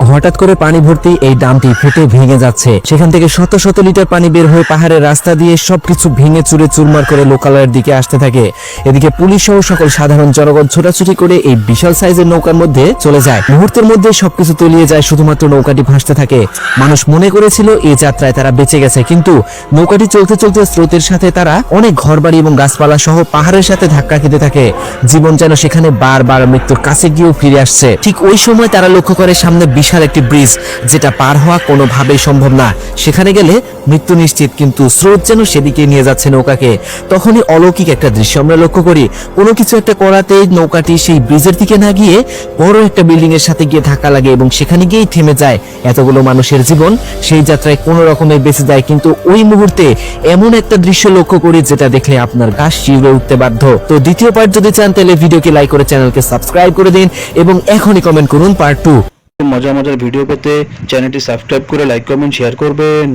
হঠাৎ করে পানি ভর্তি এই ড্রামটি ফেটে ভেঙে যাচ্ছে। সেখান থেকে শত শত লিটার পানি বের হয়ে পাহাড়ের রাস্তা দিয়ে সবকিছু ভেঙে চুরে চুরমার করে লোকালয়ের দিকে আসতে থাকে। এদিকে পুলিশ সহ সকল সাধারণ জনগণ ছোটাছুটি করে এই বিশাল সাইজের নৌকার মধ্যে চলে যায়। মুহূর্তের মধ্যে সবকিছু তলিয়ে যায়, শুধুমাত্র নৌকাটি ভাসতে থাকে। মানুষ মনে করেছিল এই যাত্রায় তারা বেঁচে গেছে, কিন্তু নৌকাটি চলতে চলতে স্রোতের সাথে তারা অনেক ঘরবাড়ি এবং গাছপালা সহ পাহাড়ের সাথে ধাক্কা খেতে থাকে। জীবন যেন সেখানে বারবার মৃত্যুর কাছে গিয়েও ফিরে আসছে। ঠিক ওই সময় তারা লক্ষ্য করে সামনে বিশাল একটি ব্রিজ, যেটা পার হওয়া কোনোভাবেই সম্ভব না। সেখানে গেলে মৃত্যু নিশ্চিত, কিন্তু স্রোত যেন সেদিকে নিয়ে যাচ্ছে নৌকাকে। তখনই অলৌকিক একটা দৃশ্য আমরা লক্ষ্য করি। কোনো কিছু একটা করাতেই নৌকাটি সেই ব্রিজের দিকে না গিয়ে বড় একটা বিল্ডিং এর সাথে গিয়ে ধাক্কা লাগে এবং সেখানে গিয়েই থেমে যায়। এতগুলো মানুষের জীবন সেই যাত্রায় কোনো রকমে বেঁচে যায়। কিন্তু ওই মুহূর্তে এমন একটা দৃশ্য লক্ষ্য করি যেটা দেখলে আপনার গা শিউরে উঠতে বাধ্য। তো দ্বিতীয় পার্ট যদি চান তাহলে ভিডিওকে লাইক করে চ্যানেলকে সাবস্ক্রাইব করে দিন এবং এখনই কমেন্ট করুন পার্ট 2। মজার ভিডিও পেতে চ্যানেলটি সাবস্ক্রাইব করে লাইক কমেন্ট শেয়ার করবেন।